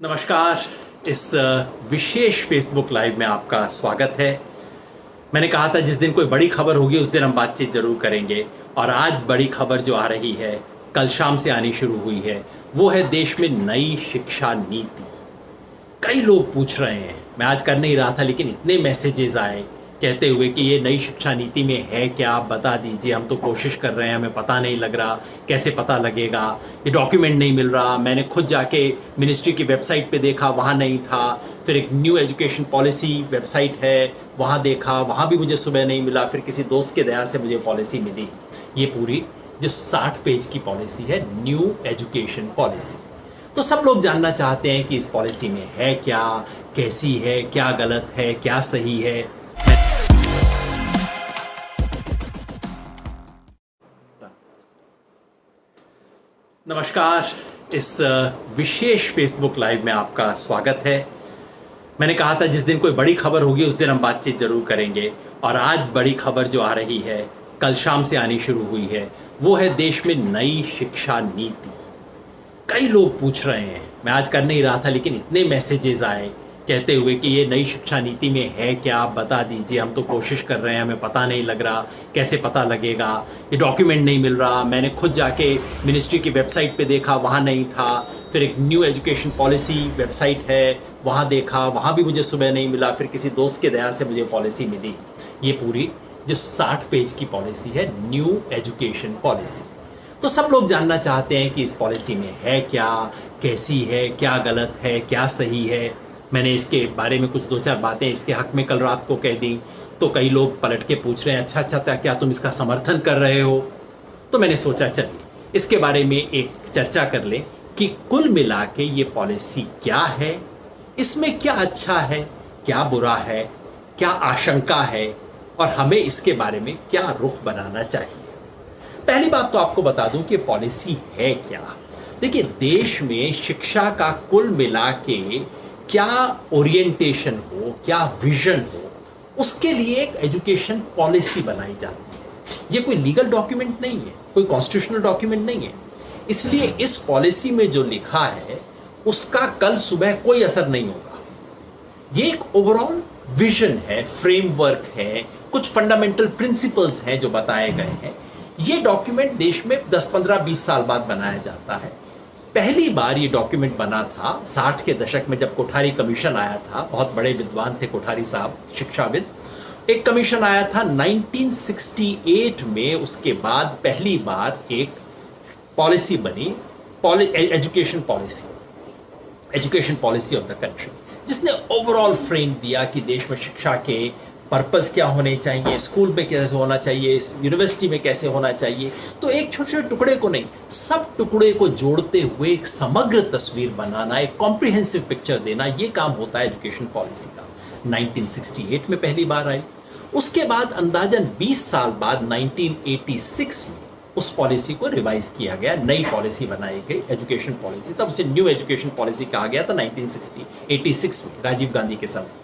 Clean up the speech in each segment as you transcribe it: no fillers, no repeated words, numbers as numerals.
नमस्कार। इस विशेष Facebook live में आपका स्वागत है। मैंने कहा था जिस दिन कोई बड़ी खबर होगी उस दिन हम बातचीत जरूर करेंगे, और आज बड़ी खबर जो आ रही है, कल शाम से आनी शुरू हुई है, वो है देश में नई शिक्षा नीति। कई लोग पूछ रहे हैं, मैं आज कर नहीं रहा था लेकिन इतने मैसेजेस आए कहते हुए कि ये नई शिक्षा नीति में है क्या, आप बता दीजिए, हम तो कोशिश कर रहे हैं, हमें पता नहीं लग रहा, कैसे पता लगेगा, ये डॉक्यूमेंट नहीं मिल रहा। मैंने खुद जाके मिनिस्ट्री की वेबसाइट पे देखा, वहाँ नहीं था। फिर एक न्यू एजुकेशन पॉलिसी वेबसाइट है, वहाँ देखा, वहाँ भी मुझे सुबह नहीं मिला। फिर किसी दोस्त के दया से मुझे पॉलिसी मिली। ये पूरी जो 60 पेज की पॉलिसी है, न्यू एजुकेशन पॉलिसी। तो सब लोग जानना चाहते हैं कि इस पॉलिसी में है क्या, कैसी है, क्या गलत है, क्या सही है। नमस्कार। इस विशेष फेसबुक लाइव में आपका स्वागत है। मैंने कहा था जिस दिन कोई बड़ी खबर होगी उस दिन हम बातचीत जरूर करेंगे, और आज बड़ी खबर जो आ रही है, कल शाम से आनी शुरू हुई है, वो है देश में नई शिक्षा नीति। कई लोग पूछ रहे हैं, मैं आज कर नहीं रहा था लेकिन इतने मैसेजेस आए कहते हुए कि ये नई शिक्षा नीति में है क्या, आप बता दीजिए, हम तो कोशिश कर रहे हैं, हमें पता नहीं लग रहा, कैसे पता लगेगा, ये डॉक्यूमेंट नहीं मिल रहा। मैंने खुद जाके मिनिस्ट्री की वेबसाइट पे देखा, वहाँ नहीं था। फिर एक न्यू एजुकेशन पॉलिसी वेबसाइट है, वहाँ देखा, वहाँ भी मुझे सुबह नहीं मिला। फिर किसी दोस्त के दया से मुझे पॉलिसी मिली। ये पूरी जो 60 पेज की पॉलिसी है, न्यू एजुकेशन पॉलिसी। तो सब लोग जानना चाहते हैं कि इस पॉलिसी में है क्या, कैसी है, क्या गलत है, क्या सही है। मैंने इसके बारे में कुछ 2-4 बातें इसके हक में कल रात को कह दी, तो कई लोग पलट के पूछ रहे हैं, अच्छा क्या तुम इसका समर्थन कर रहे हो? तो मैंने सोचा चलिए इसके बारे में एक चर्चा कर लें कि कुल मिला के ये पॉलिसी क्या है, इसमें क्या अच्छा है, क्या बुरा है, क्या आशंका है, और हमें इसके बारे में क्या रुख बनाना चाहिए। पहली बात तो आपको बता दूं कि पॉलिसी है क्या। देखिए, देश में शिक्षा का कुल मिला के क्या ओरिएंटेशन हो, क्या विजन हो, उसके लिए एक एजुकेशन पॉलिसी बनाई जाती है। ये कोई लीगल डॉक्यूमेंट नहीं है, कोई कॉन्स्टिट्यूशनल डॉक्यूमेंट नहीं है। इसलिए इस पॉलिसी में जो लिखा है उसका कल सुबह कोई असर नहीं होगा। ये एक ओवरऑल विजन है, फ्रेमवर्क है, कुछ फंडामेंटल प्रिंसिपल्स हैं जो बताए गए हैं। ये डॉक्यूमेंट देश में 10, 15, 20 साल बाद बनाया जाता है। पहली बार ये डॉक्यूमेंट बना था 60 के दशक में, जब कोठारी कमीशन आया था। बहुत बड़े विद्वान थे कोठारी साहब, शिक्षाविद। एक कमीशन आया था 1968 में। उसके बाद पहली बार एक पॉलिसी बनी, education policy of the country, जिसने ओवरऑल फ्रेम दिया कि देश में शिक्षा के पर्पस क्या होने चाहिए, स्कूल में कैसे होना चाहिए, यूनिवर्सिटी में कैसे होना चाहिए। तो एक छोटे छोटे टुकड़े को नहीं, सब टुकड़े को जोड़ते हुए एक समग्र तस्वीर बनाना, एक कॉम्प्रिहेंसिव पिक्चर देना, ये काम होता है एजुकेशन पॉलिसी का। 1968 में पहली बार आई। उसके बाद अंदाजन 20 साल बाद 1986 में उस पॉलिसी को रिवाइज किया गया, नई पॉलिसी बनाई गई, एजुकेशन पॉलिसी। तब उसे न्यू एजुकेशन पॉलिसी कहा गया था 1986 में, राजीव गांधी के समय।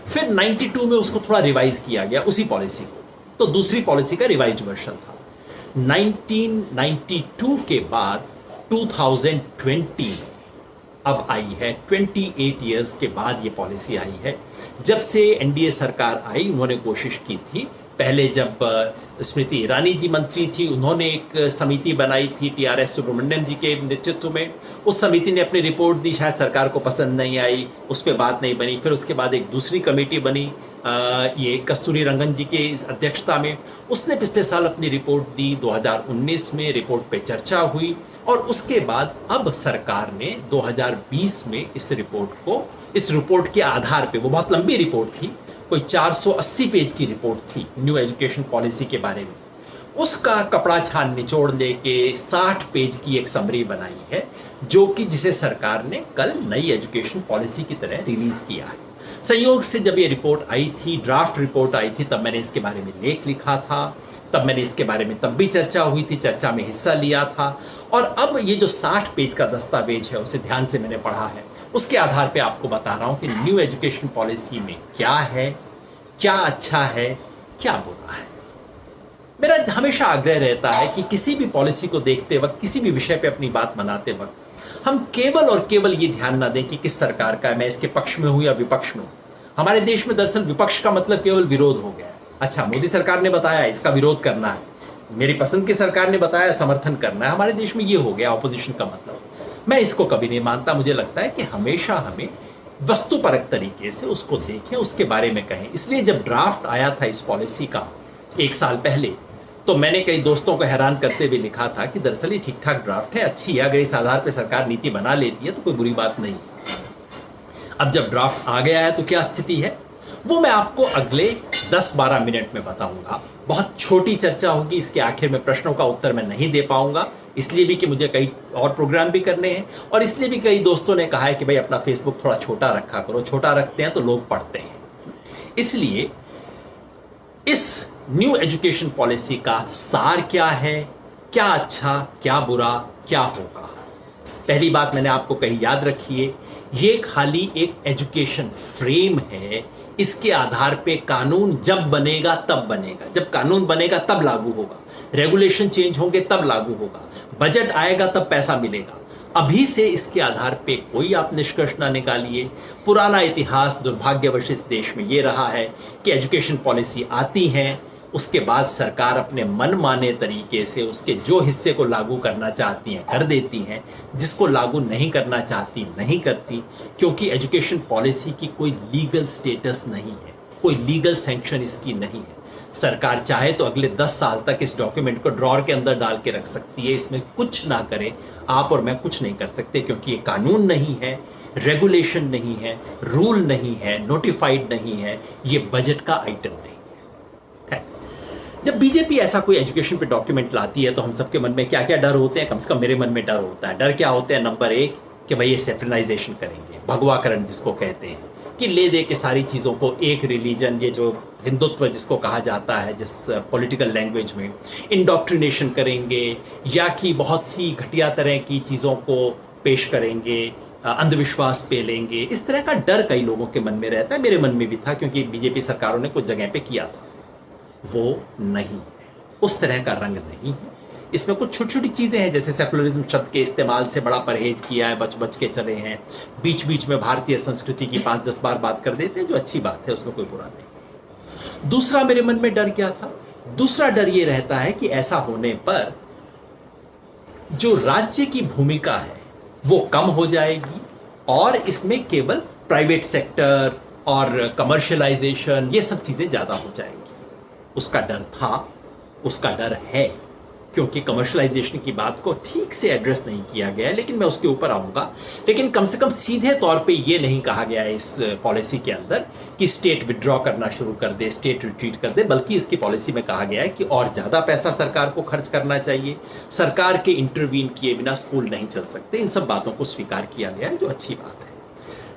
फिर 92 में उसको थोड़ा रिवाइज किया गया, उसी पॉलिसी को। तो दूसरी पॉलिसी का रिवाइज्ड वर्जन था। 1992 के बाद 2020 में अब आई है, 28 इयर्स के बाद ये पॉलिसी आई है। जब से एनडीए सरकार आई, उन्होंने कोशिश की थी। पहले जब स्मृति ईरानी जी मंत्री थी, उन्होंने एक समिति बनाई थी टीआरएस सुब्रमण्यम जी के नेतृत्व में। उस समिति ने अपनी रिपोर्ट दी, शायद सरकार को पसंद नहीं आई, उस पर बात नहीं बनी। फिर उसके बाद एक दूसरी कमेटी बनी, ये कस्तूरी रंगन जी के अध्यक्षता में। उसने पिछले साल अपनी रिपोर्ट दी, 2019 में रिपोर्ट पे चर्चा हुई, और उसके बाद अब सरकार ने 2020 में इस रिपोर्ट के आधार पे, वो बहुत लंबी रिपोर्ट थी, कोई 480 पेज की रिपोर्ट थी न्यू एजुकेशन पॉलिसी के बारे में, उसका कपड़ा छान निचोड़ लेके 60 पेज की एक समरी बनाई है, जो कि जिसे सरकार ने कल नई एजुकेशन पॉलिसी की तरह रिलीज किया है। संयोग से जब ये रिपोर्ट आई थी, ड्राफ्ट रिपोर्ट आई थी, तब मैंने इसके बारे में लेख लिखा था, तब मैंने इसके बारे में तब भी चर्चा हुई थी, चर्चा में हिस्सा लिया था। और अब ये जो 60 पेज का दस्तावेज है, उसे ध्यान से मैंने पढ़ा है। उसके आधार पे आपको बता रहा हूं कि न्यू एजुकेशन पॉलिसी में क्या है, क्या अच्छा है, क्या बुरा है। मेरा हमेशा आग्रह रहता है कि किसी भी पॉलिसी को देखते वक्त, किसी भी विषय पे अपनी बात बनाते वक्त हम केवल और केवल ये ध्यान ना दें कि किस सरकार का है, मैं इसके पक्ष में हूं या विपक्ष में हूं। हमारे देश में दरअसल विपक्ष का मतलब केवल विरोध हो गया है। अच्छा, मोदी सरकार ने बताया इसका विरोध करना है, मेरी पसंद की सरकार ने बताया समर्थन करना है, हमारे देश में ये हो गया ऑपोजिशन का मतलब। मैं इसको कभी नहीं मानता। मुझे लगता है कि हमेशा हमें वस्तुपरक तरीके से उसको देखें, उसके बारे में कहें। इसलिए जब ड्राफ्ट आया था इस पॉलिसी का 1 साल पहले, तो मैंने कई दोस्तों को हैरान करते हुए लिखा था कि दरअसल ये ठीक ठाक ड्राफ्ट है, अच्छी है, अगर इस आधार पर सरकार नीति बना लेती है तो कोई बुरी बात नहीं। अब जब ड्राफ्ट आ गया है तो क्या स्थिति है वो मैं आपको अगले 10-12 मिनट में बताऊंगा। बहुत छोटी चर्चा होगी, इसके आखिर में प्रश्नों का उत्तर मैं नहीं दे पाऊंगा, इसलिए भी कि मुझे कई और प्रोग्राम भी करने हैं, और इसलिए भी कई दोस्तों ने कहा है कि भाई अपना फेसबुक थोड़ा छोटा रखा करो। छोटा रखते हैं तो लोग पढ़ते हैं। इसलिए इस न्यू एजुकेशन पॉलिसी का सार क्या है, क्या अच्छा, क्या बुरा, क्या होगा। पहली बात मैंने आपको कही, याद रखिए, ये खाली एक एजुकेशन फ्रेम है। इसके आधार पे कानून जब बनेगा तब बनेगा, जब कानून बनेगा तब लागू होगा, रेगुलेशन चेंज होंगे तब लागू होगा, बजट आएगा तब पैसा मिलेगा। अभी से इसके आधार पे कोई आप निष्कर्ष ना निकालिए। पुराना इतिहास दुर्भाग्यवश इस देश में ये रहा है कि एजुकेशन पॉलिसी आती है, उसके बाद सरकार अपने मनमाने तरीके से उसके जो हिस्से को लागू करना चाहती हैं कर देती हैं, जिसको लागू नहीं करना चाहती नहीं करती, क्योंकि एजुकेशन पॉलिसी की कोई लीगल स्टेटस नहीं है, कोई लीगल सैंक्शन इसकी नहीं है। सरकार चाहे तो अगले 10 साल तक इस डॉक्यूमेंट को ड्रॉअर के अंदर डाल के रख सकती है, इसमें कुछ ना करे। आप और मैं कुछ नहीं कर सकते, क्योंकि ये कानून नहीं है, रेगुलेशन नहीं है, रूल नहीं है, नोटिफाइड नहीं है, ये बजट का आइटम नहीं है। जब बीजेपी ऐसा कोई एजुकेशन पे डॉक्यूमेंट लाती है तो हम सबके मन में क्या क्या डर होते हैं, कम से कम मेरे मन में डर होता है। डर क्या होते हैं? नंबर 1 कि भाई ये सेकुलराइजेशन करेंगे, भगवाकरण जिसको कहते हैं, कि ले दे के सारी चीज़ों को एक रिलीजन, ये जो हिंदुत्व जिसको कहा जाता है जिस पॉलिटिकल लैंग्वेज में, इंडोक्ट्रिनेशन करेंगे, या कि बहुत ही घटिया तरह की चीज़ों को पेश करेंगे, अंधविश्वास पे लेंगे। इस तरह का डर कई लोगों के मन में रहता है, मेरे मन में भी था, क्योंकि बीजेपी सरकारों ने कुछ जगह पे किया था। वो नहीं, उस तरह का रंग नहीं है इसमें। कुछ छोटी छोटी चीज़ें हैं, जैसे सेकुलरिज्म शब्द के इस्तेमाल से बड़ा परहेज किया है, बच बच के चले हैं, बीच बीच में भारतीय संस्कृति की 5-10 बार बात कर देते हैं, जो अच्छी बात है, उसमें कोई बुरा नहीं। दूसरा मेरे मन में डर क्या था? दूसरा डर ये रहता है कि ऐसा होने पर जो राज्य की भूमिका है वो कम हो जाएगी, और इसमें केवल प्राइवेट सेक्टर और कमर्शियलाइजेशन, ये सब चीज़ें ज़्यादा हो जाएंगी। उसका डर था, उसका डर है, क्योंकि कमर्शियलाइजेशन की बात को ठीक से एड्रेस नहीं किया गया है, लेकिन मैं उसके ऊपर आऊंगा। लेकिन कम से कम सीधे तौर पे ये नहीं कहा गया है इस पॉलिसी के अंदर कि स्टेट विड्रॉ करना शुरू कर दे, स्टेट रिट्रीट कर दे, बल्कि इसकी पॉलिसी में कहा गया है कि और ज़्यादा पैसा सरकार को खर्च करना चाहिए, सरकार के इंटरवीन किए बिना स्कूल नहीं चल सकते। इन सब बातों को स्वीकार किया गया है, जो अच्छी बात है।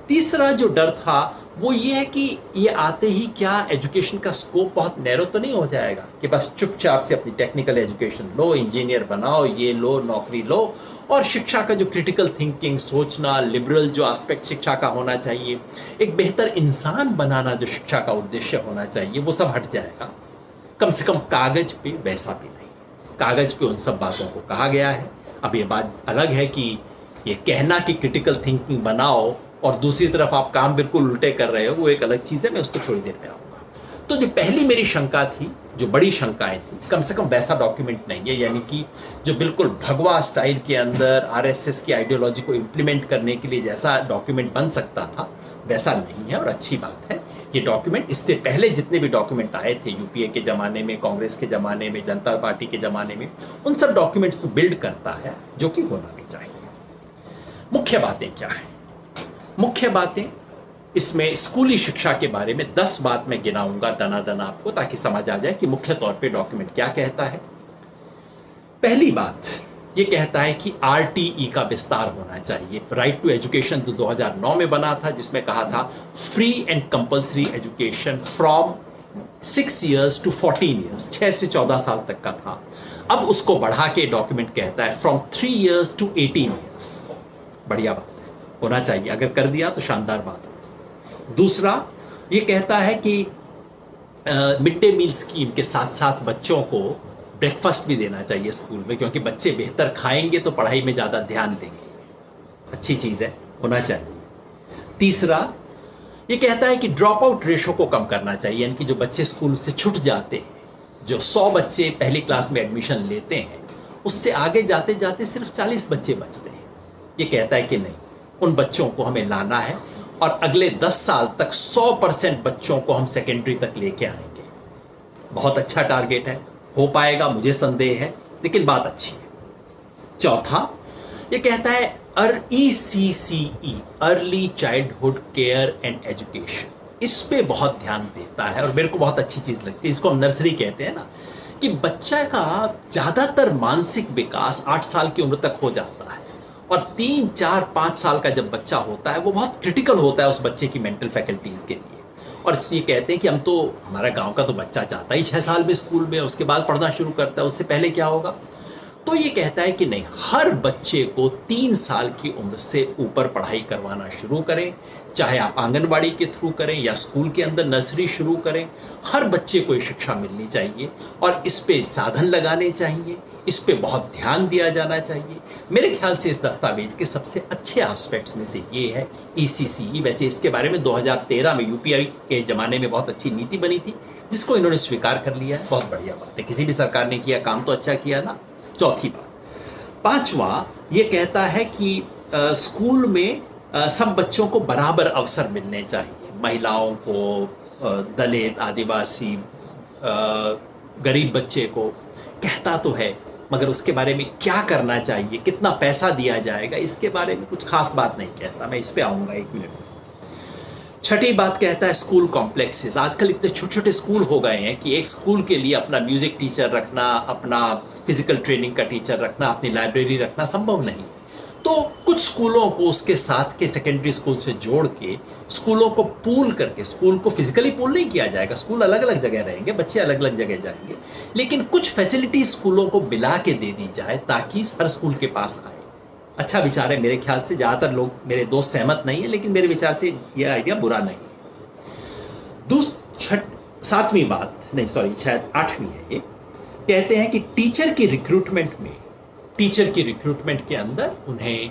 तीसरा जो डर था वो ये है कि ये आते ही क्या एजुकेशन का स्कोप बहुत नैरो तो नहीं हो जाएगा कि बस चुपचाप से अपनी टेक्निकल एजुकेशन लो, इंजीनियर बनाओ, ये लो, नौकरी लो, और शिक्षा का जो क्रिटिकल थिंकिंग, सोचना, लिबरल जो एस्पेक्ट शिक्षा का होना चाहिए, एक बेहतर इंसान बनाना जो शिक्षा का उद्देश्य होना चाहिए, वो सब हट जाएगा। कम से कम कागज पे वैसा भी नहीं। कागज पे उन सब बातों को कहा गया है। अब ये बात अलग है कि ये कहना कि क्रिटिकल थिंकिंग बनाओ और दूसरी तरफ आप काम बिल्कुल उल्टे कर रहे हो, वो एक अलग चीज़ है, मैं उसको थोड़ी देर में आऊँगा। तो जो पहली मेरी शंका थी, जो बड़ी शंकाएं थी, कम से कम वैसा डॉक्यूमेंट नहीं है, यानी कि जो बिल्कुल भगवा स्टाइल के अंदर आरएसएस की आइडियोलॉजी को इम्प्लीमेंट करने के लिए जैसा डॉक्यूमेंट बन सकता था वैसा नहीं है, और अच्छी बात है। ये डॉक्यूमेंट इससे पहले जितने भी डॉक्यूमेंट आए थे, यूपीए के ज़माने में, कांग्रेस के ज़माने में, जनता पार्टी के ज़माने में, उन सब डॉक्यूमेंट्स को बिल्ड करता है, जो कि होना भी चाहिए। मुख्य बातें क्या हैं? मुख्य बातें इसमें स्कूली शिक्षा के बारे में 10 बात मैं गिनाऊंगा दना आपको, ताकि समझ आ जाए कि मुख्य तौर पे डॉक्यूमेंट क्या कहता है। पहली बात ये कहता है कि आरटीई का विस्तार होना चाहिए, राइट टू एजुकेशन, जो 2009 में बना था, जिसमें कहा था free and compulsory education from 6 years to 14 years, 6 से 14 साल तक का था। अब उसको बढ़ा के डॉक्यूमेंट कहता है फ्रॉम 3 years to 18 years। बढ़िया बात होना चाहिए, अगर कर दिया तो शानदार बात है। दूसरा ये कहता है कि मिड डे मील स्कीम के साथ साथ बच्चों को ब्रेकफास्ट भी देना चाहिए स्कूल में, क्योंकि बच्चे बेहतर खाएंगे तो पढ़ाई में ज़्यादा ध्यान देंगे। अच्छी चीज है, होना चाहिए। तीसरा, ये कहता है कि ड्रॉप आउट रेशो को कम करना चाहिए, यानी कि जो बच्चे स्कूल से छूट जाते हैं, जो 100 बच्चे पहली क्लास में एडमिशन लेते हैं, उससे आगे जाते जाते सिर्फ 40 बच्चे बचते हैं। ये कहता है कि नहीं, उन बच्चों को हमें लाना है और अगले 10 साल तक 100% बच्चों को हम सेकेंडरी तक लेके आएंगे। बहुत अच्छा टारगेट है, हो पाएगा मुझे संदेह है, लेकिन बात अच्छी है। चौथा, ये कहता है ECCE, early childhood care and education, इस पे बहुत ध्यान देता है और मेरे को बहुत अच्छी चीज लगती है। इसको हम नर्सरी कहते हैं ना, कि बच्चा का ज्यादातर मानसिक विकास 8 साल की उम्र तक हो जाता है और 3, 4, 5 साल का जब बच्चा होता है वो बहुत क्रिटिकल होता है उस बच्चे की मेंटल फैकल्टीज के लिए। और ये कहते हैं कि हम तो, हमारा गांव का तो बच्चा जाता ही 6 साल में स्कूल में, उसके बाद पढ़ना शुरू करता है, उससे पहले क्या होगा। तो ये कहता है कि नहीं, हर बच्चे को 3 साल की उम्र से ऊपर पढ़ाई करवाना शुरू करें, चाहे आप आंगनबाड़ी के थ्रू करें या स्कूल के अंदर नर्सरी शुरू करें। हर बच्चे को ये शिक्षा मिलनी चाहिए और इस पे साधन लगाने चाहिए, इस पे बहुत ध्यान दिया जाना चाहिए। मेरे ख्याल से इस दस्तावेज के सबसे अच्छे एस्पेक्ट्स में से ये है ECCE। वैसे इसके बारे में 2013 में UPI के जमाने में बहुत अच्छी नीति बनी थी, जिसको इन्होंने स्वीकार कर लिया है। बहुत बढ़िया बात है, किसी भी सरकार ने किया काम तो अच्छा किया ना। चौथी बात। पांचवा, ये कहता है कि स्कूल में सब बच्चों को बराबर अवसर मिलने चाहिए, महिलाओं को, दलित, आदिवासी, गरीब बच्चे को। कहता तो है, मगर उसके बारे में क्या करना चाहिए, कितना पैसा दिया जाएगा, इसके बारे में कुछ खास बात नहीं कहता। मैं इस पे आऊंगा 1 मिनट में। छठी बात कहता है स्कूल कॉम्प्लेक्सेस। आजकल इतने छोटे छोटे स्कूल हो गए हैं कि एक स्कूल के लिए अपना म्यूजिक टीचर रखना, अपना फिजिकल ट्रेनिंग का टीचर रखना, अपनी लाइब्रेरी रखना संभव नहीं। तो कुछ स्कूलों को उसके साथ के सेकेंडरी स्कूल से जोड़ के, स्कूलों को पूल करके, स्कूल को फिजिकली पूल नहीं किया जाएगा, स्कूल अलग अलग जगह रहेंगे, बच्चे अलग अलग जगह जाएंगे, लेकिन कुछ फैसिलिटी स्कूलों को मिला के दे दी जाए ताकि हर स्कूल के पास आए। अच्छा विचार है, मेरे ख्याल से ज्यादातर लोग, मेरे दोस्त सहमत नहीं है, लेकिन मेरे विचार से यह आइडिया बुरा नहीं है। सातवीं बात, नहीं सॉरी, शायद 8वीं है ये। कहते हैं कि टीचर की रिक्रूटमेंट के अंदर उन्हें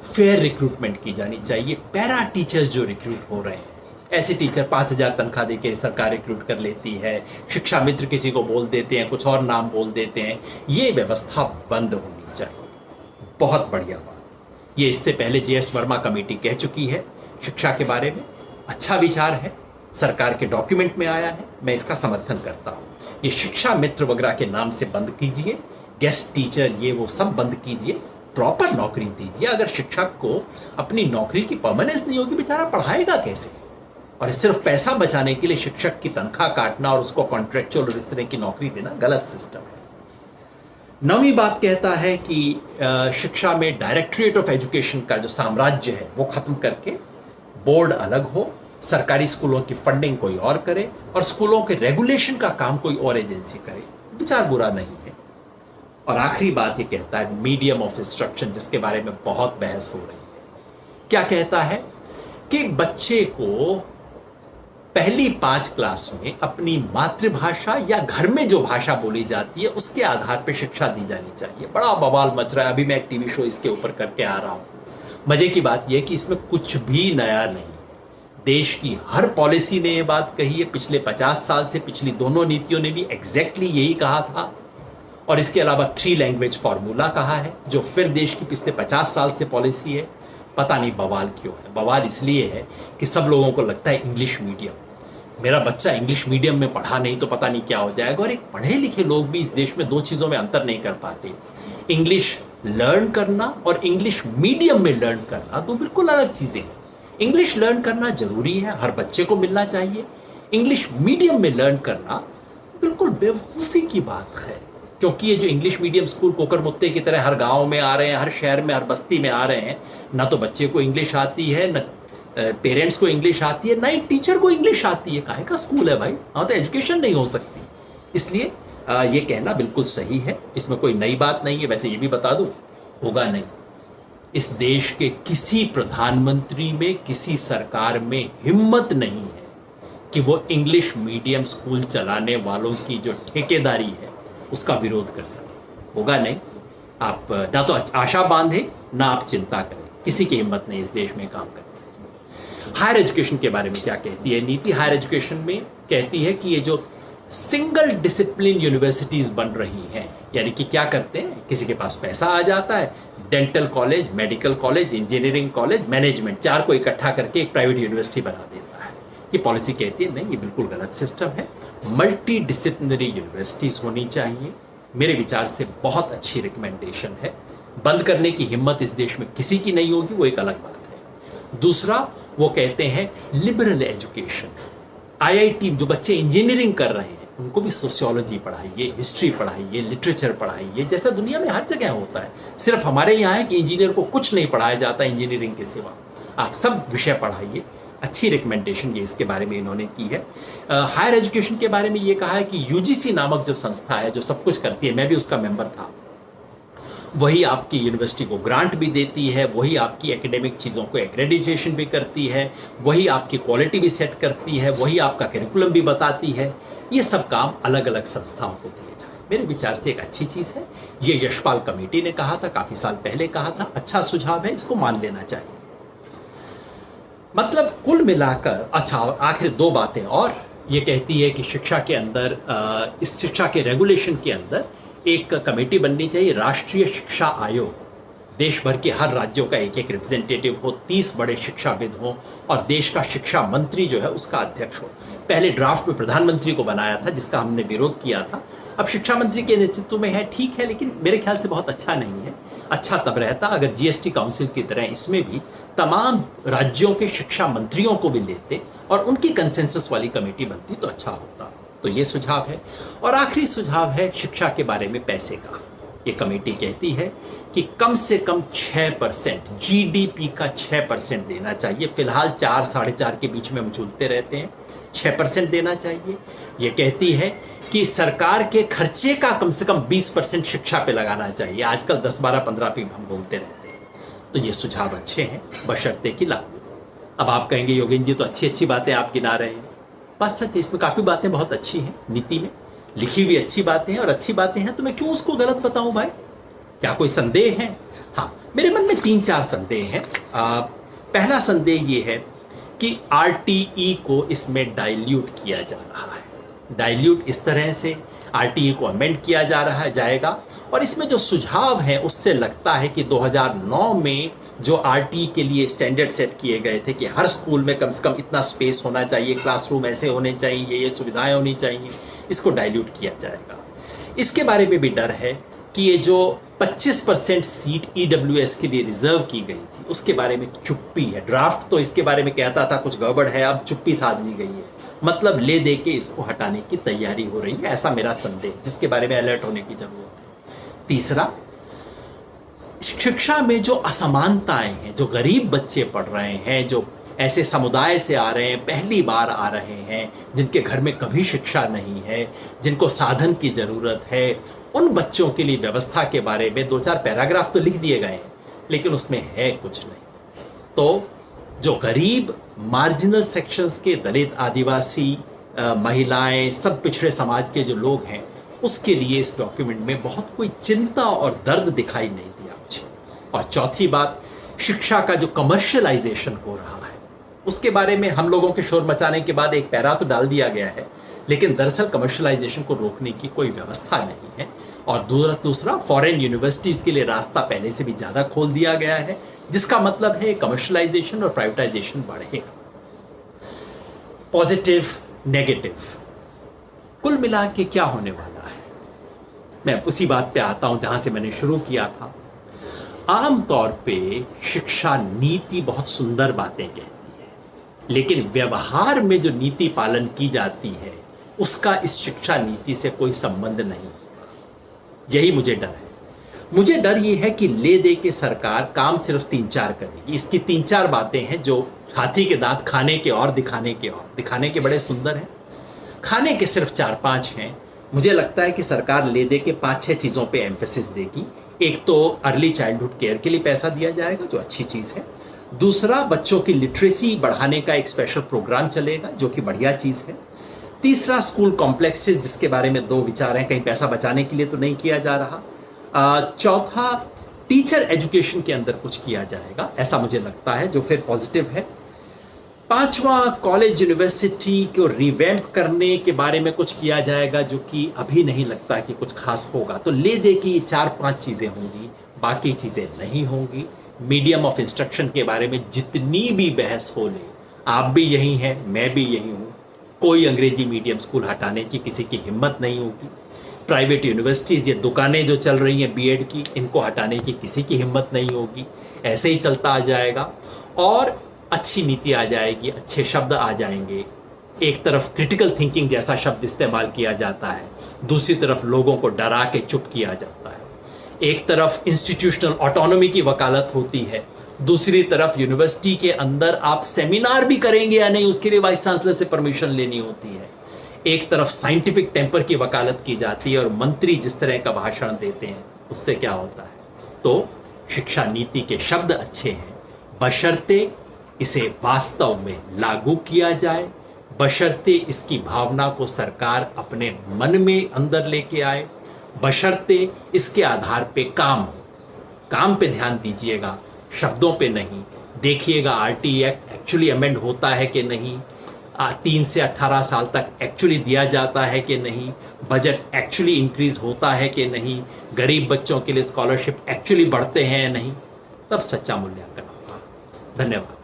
फेयर रिक्रूटमेंट की जानी चाहिए। पैरा टीचर्स जो रिक्रूट हो रहे हैं, ऐसे टीचर 5,000 तनख्वाह देके सरकार रिक्रूट कर लेती है, शिक्षा मित्र किसी को बोल देते हैं, कुछ और नाम बोल देते हैं, ये व्यवस्था बंद होनी चाहिए। बहुत बढ़िया बात। ये इससे पहले JS वर्मा कमेटी कह चुकी है शिक्षा के बारे में। अच्छा विचार है, सरकार के डॉक्यूमेंट में आया है, मैं इसका समर्थन करता हूं। ये शिक्षा मित्र वगैरह के नाम से बंद कीजिए, गेस्ट टीचर ये वो सब बंद कीजिए, प्रॉपर नौकरी दीजिए। अगर शिक्षक को अपनी नौकरी की परमानेंस नहीं होगी, बेचारा पढ़ाएगा कैसे। और सिर्फ पैसा बचाने के लिए शिक्षक की तनख्वाह काटना और उसको कॉन्ट्रेक्चुअल इस तरह की नौकरी देना गलत सिस्टम है। 9वीं बात कहता है कि शिक्षा में डायरेक्टरेट ऑफ एजुकेशन का जो साम्राज्य है वो खत्म करके बोर्ड अलग हो, सरकारी स्कूलों की फंडिंग कोई और करे और स्कूलों के रेगुलेशन का काम कोई और एजेंसी करे। विचार बुरा नहीं है। और आखिरी बात ये कहता है मीडियम ऑफ इंस्ट्रक्शन, जिसके बारे में बहुत बहस हो रही है। क्या कहता है कि बच्चे को पहली 5 क्लास में अपनी मातृभाषा या घर में जो भाषा बोली जाती है उसके आधार पर शिक्षा दी जानी चाहिए। बड़ा बवाल मच रहा है, अभी मैं एक टीवी शो इसके ऊपर करके आ रहा हूं। मजे की बात यह कि इसमें कुछ भी नया नहीं, देश की हर पॉलिसी ने यह बात कही है। पिछले 50 साल से पिछली दोनों नीतियों ने भी एग्जैक्टली यही कहा था। और इसके अलावा 3 लैंग्वेज फॉर्मूला कहा है, जो फिर देश की पिछले 50 साल से पॉलिसी है। पता नहीं बवाल क्यों है। बवाल इसलिए है कि सब लोगों को लगता है इंग्लिश मीडियम, मेरा बच्चा इंग्लिश मीडियम में पढ़ा नहीं तो पता नहीं क्या हो जाएगा। और एक पढ़े लिखे लोग भी इस देश में 2 चीजों में अंतर नहीं कर पाते। इंग्लिश लर्न करना और इंग्लिश मीडियम में लर्न करना दो बिल्कुल अलग चीजें हैं। इंग्लिश लर्न करना जरूरी है, हर बच्चे को मिलना चाहिए। इंग्लिश मीडियम में लर्न करना बिल्कुल बेवकूफी की बात है, क्योंकि ये जो इंग्लिश मीडियम स्कूल कोकर मुत्ते की तरह हर गांव में आ रहे हैं, हर शहर में, हर बस्ती में आ रहे हैं, ना तो बच्चे को इंग्लिश आती है, न पेरेंट्स को इंग्लिश आती है, ना ही टीचर को इंग्लिश आती है। काहे का स्कूल है भाई, हाँ तो एजुकेशन नहीं हो सकती। इसलिए ये कहना बिल्कुल सही है, इसमें कोई नई बात नहीं है। वैसे ये भी बता दूं, होगा नहीं। इस देश के किसी प्रधानमंत्री में, किसी सरकार में हिम्मत नहीं है कि वो इंग्लिश मीडियम स्कूल चलाने वालों की जो ठेकेदारी है उसका विरोध कर सके। होगा नहीं। आप ना तो आशा बांधे ना आप चिंता करें, किसी की हिम्मत नहीं इस देश में काम करने की। हायर एजुकेशन के बारे में क्या कहती है नीति? हायर एजुकेशन में कहती है कि ये जो सिंगल डिसिप्लिन यूनिवर्सिटीज बन रही हैं, यानी कि क्या करते हैं, किसी के पास पैसा आ जाता है, dental college, medical college, engineering college, management, चार को इकट्ठा करके एक प्राइवेट यूनिवर्सिटी बना देता है। ये पॉलिसी कहती है नहीं, ये बिल्कुल गलत सिस्टम है। मल्टी डिसिप्लिनरी यूनिवर्सिटीज होनी चाहिए। मेरे विचार से बहुत अच्छी रिकमेंडेशन है। बंद करने की हिम्मत इस देश में किसी की नहीं होगी, वो एक अलग बात है। दूसरा, वो कहते हैं लिबरल एजुकेशन। आईआईटी जो बच्चे इंजीनियरिंग कर रहे हैं उनको भी सोशियोलॉजी पढ़ाइए, हिस्ट्री पढ़ाइए, लिटरेचर पढ़ाइए, जैसा दुनिया में हर जगह होता है। सिर्फ हमारे यहाँ है कि इंजीनियर को कुछ नहीं पढ़ाया जाता इंजीनियरिंग के सिवा। आप सब विषय पढ़ाइए। अच्छी रिकमेंडेशन ये इसके बारे में इन्होंने की है। हायर एजुकेशन के बारे में ये कहा है कि यूजीसी नामक जो संस्था है जो सब कुछ करती है, मैं भी उसका मेंबर था, वही आपकी यूनिवर्सिटी को ग्रांट भी देती है, वही आपकी एकेडमिक चीज़ों को एक्रेडिटेशन भी करती है, वही आपकी क्वालिटी भी सेट करती है, वही आपका करिकुलम भी बताती है। ये सब काम अलग अलग संस्थाओं को दिए जाए, मेरे विचार से एक अच्छी चीज़ है। ये यशपाल कमेटी ने कहा था, काफ़ी साल पहले कहा था, अच्छा सुझाव है, इसको मान लेना चाहिए। मतलब कुल मिलाकर अच्छा, और आखिर दो बातें और ये कहती है कि शिक्षा के अंदर इस शिक्षा के रेगुलेशन के अंदर एक कमेटी बननी चाहिए, राष्ट्रीय शिक्षा आयोग। देश भर के हर राज्यों का एक एक रिप्रेजेंटेटिव हो, 30 बड़े शिक्षाविद हों और देश का शिक्षा मंत्री जो है उसका अध्यक्ष हो। पहले ड्राफ्ट में प्रधानमंत्री को बनाया था जिसका हमने विरोध किया था, अब शिक्षा मंत्री के नेतृत्व में है, ठीक है, लेकिन मेरे ख्याल से बहुत अच्छा नहीं है। अच्छा तब रहता अगर जीएसटी काउंसिल की तरह इसमें भी तमाम राज्यों के शिक्षा मंत्रियों को भी लेते और उनकी कंसेंसस वाली कमेटी बनती तो अच्छा होता। तो ये सुझाव है। और आखिरी सुझाव है शिक्षा के बारे में पैसे का। ये कमेटी कहती है कि कम से कम 6%, जीडीपी का 6% देना चाहिए। फिलहाल 4 साढ़े 4 के बीच में हम झूलते रहते हैं, 6% देना चाहिए। ये कहती है कि सरकार के खर्चे का कम से कम 20% शिक्षा पे लगाना चाहिए। आजकल 10, 12, 15 पे हम बोलते रहते हैं। तो ये सुझाव अच्छे हैं, बशर्ते कि लागू। अब आप कहेंगे योगेंद्र जी तो अच्छी अच्छी बातें आप गिना रहे हैं। बात सच है, इसमें काफ़ी बातें बहुत अच्छी हैं, नीति में लिखी हुई अच्छी बातें हैं और अच्छी बातें हैं, तो मैं क्यों उसको गलत बताऊं भाई? क्या कोई संदेह है? हाँ, मेरे मन में 3-4 संदेह हैं। पहला संदेह ये है कि आरटीई को इसमें डाइल्यूट किया जा रहा है। डाइल्यूट इस तरह से आरटीई को अमेंड किया जा रहा है जाएगा, और इसमें जो सुझाव है उससे लगता है कि 2009 में जो आरटीई के लिए स्टैंडर्ड सेट किए गए थे कि हर स्कूल में कम से कम इतना स्पेस होना चाहिए, क्लासरूम ऐसे होने चाहिए, ये सुविधाएं होनी चाहिए, इसको डाइल्यूट किया जाएगा। इसके बारे में भी डर है कि ये जो 25% सीट ईडब्ल्यूएस के लिए रिजर्व की गई थी उसके बारे में चुप्पी है। ड्राफ्ट तो इसके बारे में कहता था कुछ गड़बड़ है, अब चुप्पी साध ली गई है, मतलब ले दे के इसको हटाने की तैयारी हो रही है, ऐसा मेरा संदेह, जिसके बारे में अलर्ट होने की जरूरत है। तीसरा, शिक्षा में जो असमानताएं हैं, जो गरीब बच्चे पढ़ रहे हैं, जो ऐसे समुदाय से आ रहे हैं, पहली बार आ रहे हैं, जिनके घर में कभी शिक्षा नहीं है, जिनको साधन की जरूरत है, उन बच्चों के लिए व्यवस्था के बारे में 2-4 पैराग्राफ तो लिख दिए गए हैं, लेकिन उसमें है कुछ नहीं। तो जो गरीब मार्जिनल सेक्शंस के दलित, आदिवासी, महिलाएं, सब पिछड़े समाज के जो लोग हैं, उसके लिए इस डॉक्यूमेंट में बहुत कोई चिंता और दर्द दिखाई नहीं दिया मुझे। और चौथी बात, शिक्षा का जो कमर्शियलाइजेशन हो रहा है उसके बारे में हम लोगों के शोर मचाने के बाद एक पैरा तो डाल दिया गया है, लेकिन दरअसल कमर्शियलाइजेशन को रोकने की कोई व्यवस्था नहीं है। और दूसरा, फॉरेन यूनिवर्सिटीज के लिए रास्ता पहले से भी ज्यादा खोल दिया गया है, जिसका मतलब है कमर्शियलाइजेशन और प्राइवेटाइजेशन बढ़ेगा। पॉजिटिव, नेगेटिव, कुल मिला के क्या होने वाला है? मैं उसी बात पे आता हूं जहां से मैंने शुरू किया था। आमतौर पे शिक्षा नीति बहुत सुंदर बातें कहती है, लेकिन व्यवहार में जो नीति पालन की जाती है उसका इस शिक्षा नीति से कोई संबंध नहीं। यही मुझे डर है। मुझे डर ये है कि ले दे के सरकार काम सिर्फ 3-4 करेगी। इसकी 3-4 बातें हैं जो हाथी के दांत खाने के और दिखाने के, और दिखाने के बड़े सुंदर हैं, खाने के सिर्फ 4-5 हैं। मुझे लगता है कि सरकार ले दे के 5-6 चीज़ों पे एम्फेसिस देगी। एक तो अर्ली चाइल्डहुड केयर के लिए पैसा दिया जाएगा, जो अच्छी चीज़ है। दूसरा, बच्चों की लिटरेसी बढ़ाने का एक स्पेशल प्रोग्राम चलेगा, जो कि बढ़िया चीज़ है। तीसरा, स्कूल कॉम्प्लेक्सेस, जिसके बारे में 2 विचार हैं, कहीं पैसा बचाने के लिए तो नहीं किया जा रहा। चौथा, टीचर एजुकेशन के अंदर कुछ किया जाएगा, ऐसा मुझे लगता है, जो फिर पॉजिटिव है। पांचवा, कॉलेज यूनिवर्सिटी को रिवैम्प करने के बारे में कुछ किया जाएगा, जो कि अभी नहीं लगता कि कुछ खास होगा। तो ले दे की 4-5 चीज़ें होंगी, बाकी चीज़ें नहीं होंगी। मीडियम ऑफ इंस्ट्रक्शन के बारे में जितनी भी बहस हो ले, आप भी यही हैं, मैं भी यही हूँ, कोई अंग्रेजी मीडियम स्कूल हटाने की किसी की हिम्मत नहीं होगी। प्राइवेट यूनिवर्सिटीज़, ये दुकानें जो चल रही हैं बीएड की, इनको हटाने की किसी की हिम्मत नहीं होगी, ऐसे ही चलता आ जाएगा। और अच्छी नीति आ जाएगी, अच्छे शब्द आ जाएंगे। एक तरफ क्रिटिकल थिंकिंग जैसा शब्द इस्तेमाल किया जाता है, दूसरी तरफ लोगों को डरा के चुप किया जाता है। एक तरफ इंस्टीट्यूशनल ऑटोनॉमी की वकालत होती है, दूसरी तरफ यूनिवर्सिटी के अंदर आप सेमिनार भी करेंगे या नहीं, उसके लिए वाइस चांसलर से परमिशन लेनी होती है। एक तरफ साइंटिफिक टेम्पर की वकालत की जाती है और मंत्री जिस तरह का भाषण देते हैं, उससे क्या होता है। तो शिक्षा नीति के शब्द अच्छे हैं, बशर्ते इसे वास्तव में लागू किया जाए, बशर्ते इसकी भावना को सरकार अपने मन में अंदर लेके आए, बशर्ते इसके आधार पे काम हो। काम पे ध्यान दीजिएगा, शब्दों पे नहीं। देखिएगा आरटी एक्ट एक्चुअली अमेंड होता है कि नहीं, 3 से 18 साल तक एक्चुअली दिया जाता है कि नहीं, बजट एक्चुअली इंक्रीज होता है कि नहीं, गरीब बच्चों के लिए स्कॉलरशिप एक्चुअली बढ़ते हैं या नहीं, तब सच्चा मूल्यांकन होगा। धन्यवाद।